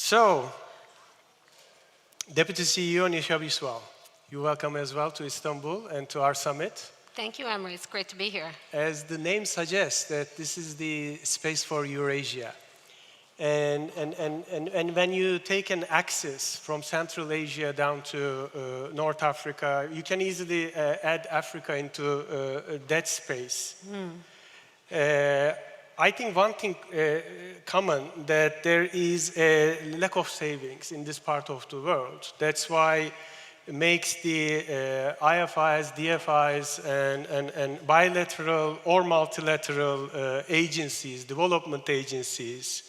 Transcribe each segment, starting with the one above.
So, Deputy CEO Nisha Biswal, you're welcome as well to Istanbul and to our summit. Thank you, Emre. It's great to be here. As the name suggests, that this is the space for Eurasia. And when you take an axis from Central Asia down to North Africa, you can easily add Africa into that space. I think one thing common, that there is a lack of savings in this part of the world. That's why it makes the IFIs, DFIs, and bilateral or multilateral agencies, development agencies,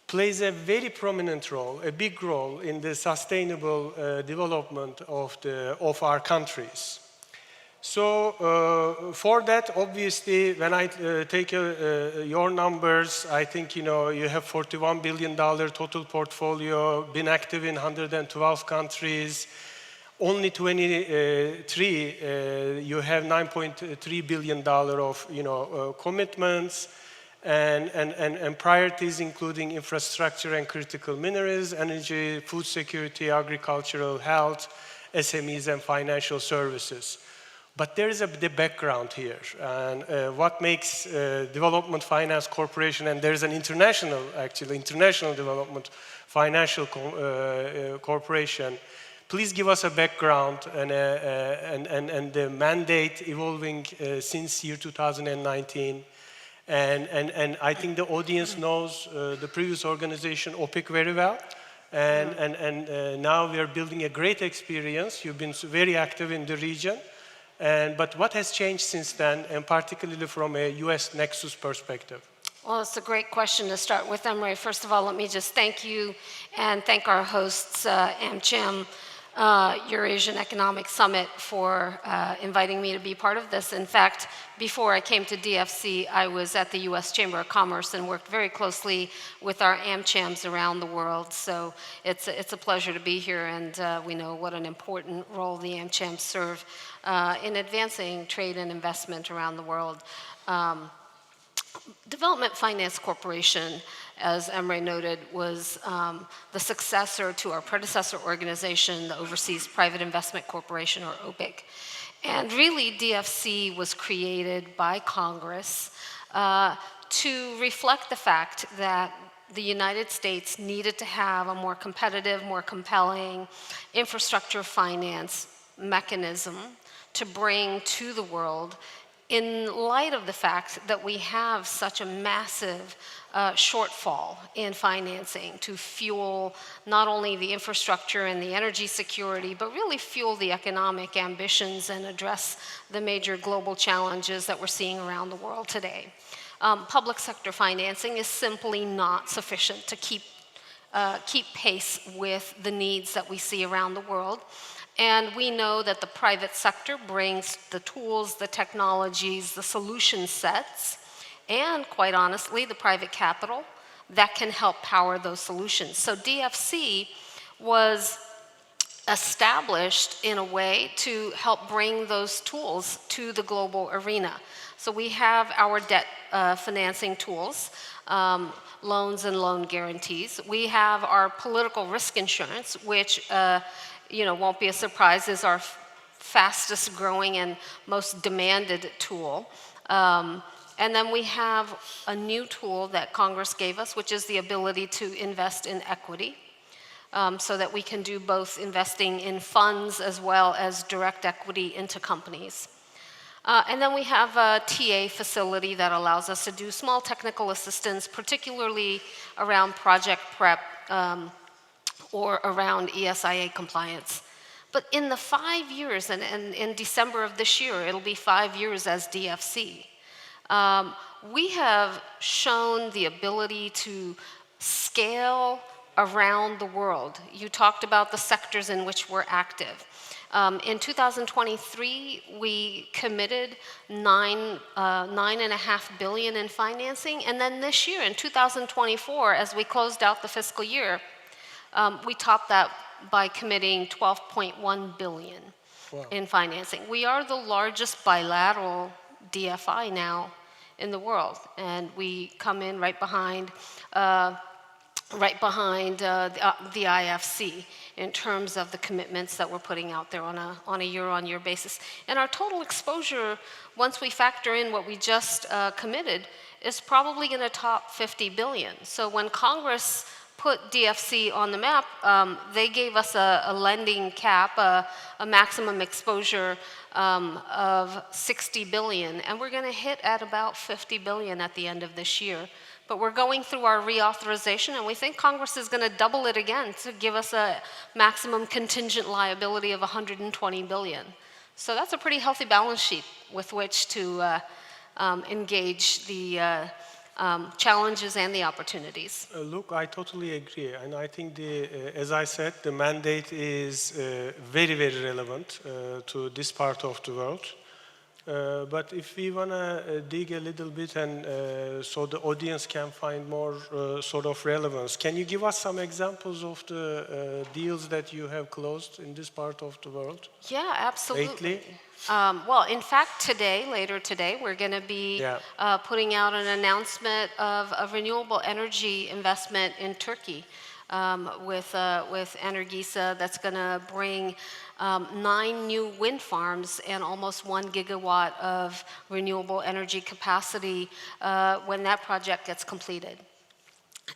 plays a very prominent role, a big role in the sustainable development of our countries. So for that, obviously, when I take your numbers, I think you have $41 billion total portfolio, been active in 112 countries. Only 23, you have $9.3 billion of commitments and priorities, including infrastructure and critical minerals, energy, food security, agricultural health, SMEs, and financial services. But there is the background here, and what makes Development Finance Corporation, and there's an international Development Financial Corporation. Please give us a background and the mandate evolving since year 2019. And I think the audience knows the previous organization, OPIC, very well. And now we are building a great experience. You've been very active in the region. But what has changed since then, and particularly from a US Nexus perspective? Well, it's a great question to start with, Emre. First of all, let me just thank you and thank our hosts, AmChams, Eurasian Economic Summit, for inviting me to be part of this. In fact, before I came to DFC, I was at the US Chamber of Commerce and worked very closely with our AmChams around the world. So it's a pleasure to be here, and we know what an important role the AmChams serve in advancing trade and investment around the world. Development Finance Corporation, as Emre noted, was the successor to our predecessor organization, the Overseas Private Investment Corporation, or OPIC. And really, DFC was created by Congress to reflect the fact that the United States needed to have a more competitive, more compelling infrastructure finance mechanism to bring to the world, in light of the fact that we have such a massive shortfall in financing to fuel not only the infrastructure and the energy security, but really fuel the economic ambitions and address the major global challenges that we're seeing around the world today. Public sector financing is simply not sufficient to keep pace with the needs that we see around the world. And we know that the private sector brings the tools, the technologies, the solution sets, and quite honestly, the private capital that can help power those solutions. So DFC was established in a way to help bring those tools to the global arena. So we have our debt financing tools, loans and loan guarantees. We have our political risk insurance, which won't be a surprise, is our fastest growing and most demanded tool. And then we have a new tool that Congress gave us, which is the ability to invest in equity, so that we can do both investing in funds as well as direct equity into companies. And then we have a TA facility that allows us to do small technical assistance, particularly around project prep, or around ESIA compliance. But in the 5 years, and in December of this year, it'll be 5 years as DFC, we have shown the ability to scale around the world. You talked about the sectors in which we're active. In 2023, we committed $9.5 billion in financing, and then this year, in 2024, as we closed out the fiscal year, we topped that by committing $12.1 billion in financing. We are the largest bilateral DFI now in the world, and we come in right behind right behind the IFC in terms of the commitments that we're putting out there on a year-on-year basis. And our total exposure, once we factor in what we just committed, is probably going to top 50 billion. So when Congress put DFC on the map, they gave us a lending cap, a maximum exposure of 60 billion, and we're going to hit at about 50 billion at the end of this year. But we're going through our reauthorization, and we think Congress is going to double it again to give us a maximum contingent liability of 120 billion. So that's a pretty healthy balance sheet with which to engage the challenges and the opportunities. Look, I totally agree, and I think as I said, the mandate is very, very relevant to this part of the world. But if we want to dig a little bit and so the audience can find more sort of relevance, can you give us some examples of the deals that you have closed in this part of the world? Yeah, absolutely. Lately? Well, in fact, later today, we're going to be putting out an announcement of a renewable energy investment in Turkey with Synergies that's going to bring 9 new wind farms and almost 1 gigawatt of renewable energy capacity when that project gets completed.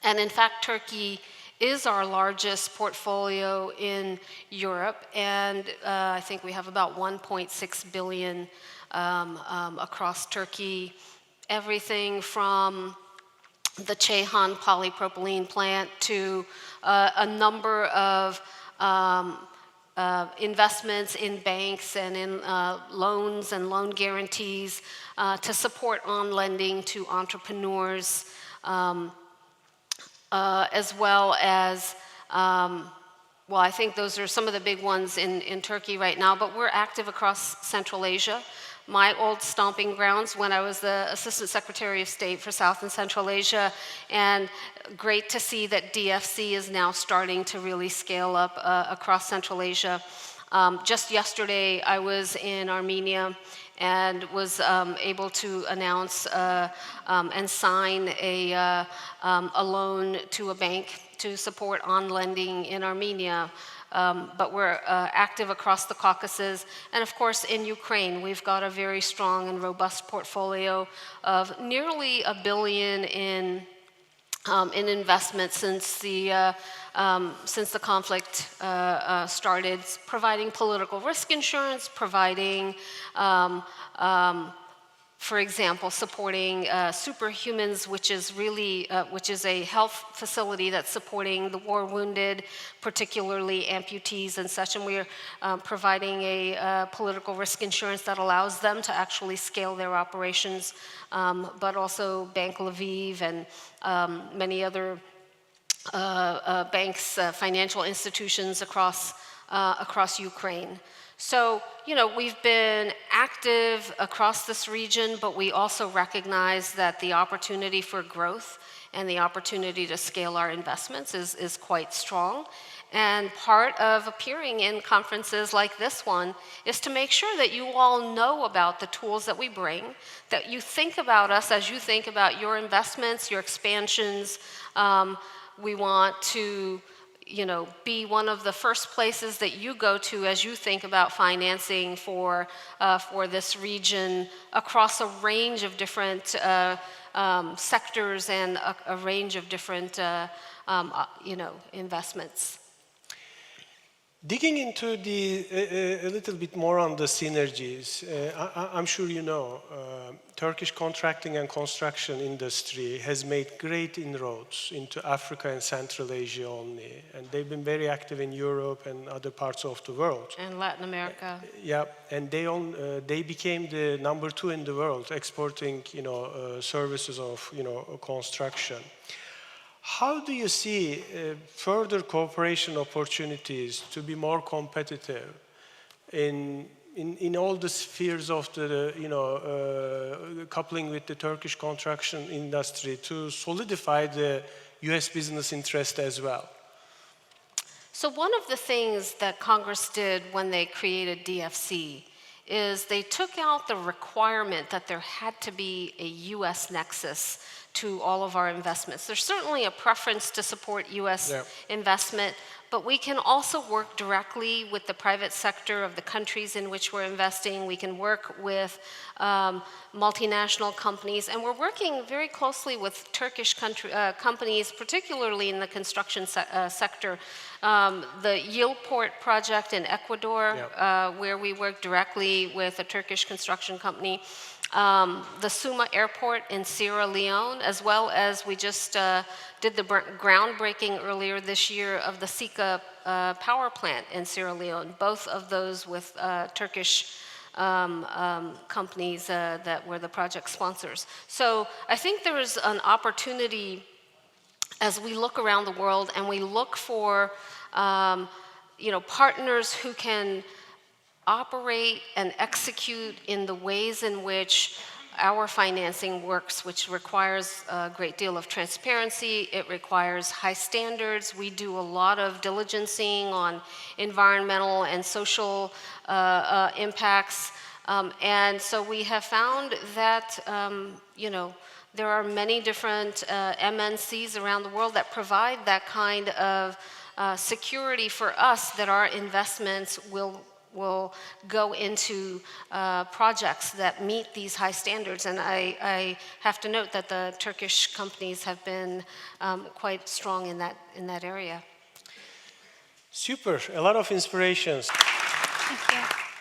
And in fact, Turkey is our largest portfolio in Europe, and I think we have about 1.6 billion across Turkey. Everything from the Ceyhan polypropylene plant to a number of investments in banks and in loans and loan guarantees to support on lending to entrepreneurs, as well as, well, I think those are some of the big ones in Turkey right now, but we're active across Central Asia. My old stomping grounds when I was the Assistant Secretary of State for South and Central Asia, and great to see that DFC is now starting to really scale up across Central Asia. Just yesterday, I was in Armenia and was able to announce and sign a loan to a bank to support on lending in Armenia. But we're active across the Caucasus. And of course, in Ukraine, we've got a very strong and robust portfolio of nearly $1 billion in investment since the conflict started, providing political risk insurance, providing, for example, supporting Superhumans, which is really which is a health facility that's supporting the war wounded, particularly amputees and such. And we're providing a political risk insurance that allows them to actually scale their operations, but also Bank Lviv and many other banks, financial institutions across Ukraine. So, you know, we've been active across this region, but we also recognize that the opportunity for growth and the opportunity to scale our investments is quite strong. And part of appearing in conferences like this one is to make sure that you all know about the tools that we bring, that you think about us as you think about your investments, your expansions. We want to, you know, be one of the first places that you go to as you think about financing for this region across a range of different sectors and a range of different, you know, investments. Digging into a little bit more on the synergies, I'm sure you know, Turkish contracting and construction industry has made great inroads into Africa and Central Asia only, and they've been very active in Europe and other parts of the world. And Latin America. Yeah, and they became the number 2 in the world exporting, you know, services of, you know, construction. How do you see further cooperation opportunities to be more competitive in all the spheres of the, you know, coupling with the Turkish construction industry to solidify the U.S. business interest as well? So one of the things that Congress did when they created DFC is they took out the requirement that there had to be a U.S. nexus to all of our investments. There's certainly a preference to support U.S. investment, but we can also work directly with the private sector of the countries in which we're investing. We can work with multinational companies, and we're working very closely with Turkish companies, particularly in the construction sector. The Yilport project in Ecuador, where we work directly with a Turkish construction company. The Suma Airport in Sierra Leone, as well as we just did the groundbreaking earlier this year of the Sika power plant in Sierra Leone, both of those with Turkish companies that were the project sponsors. So I think there is an opportunity as we look around the world and we look for partners who can operate and execute in the ways in which our financing works, which requires a great deal of transparency. It requires high standards. We do a lot of diligencing on environmental and social impacts. And so we have found that, there are many different MNCs around the world that provide that kind of security for us that our investments will go into projects that meet these high standards. And I have to note that the Turkish companies have been quite strong in that area. Super, a lot of inspirations. Thank you.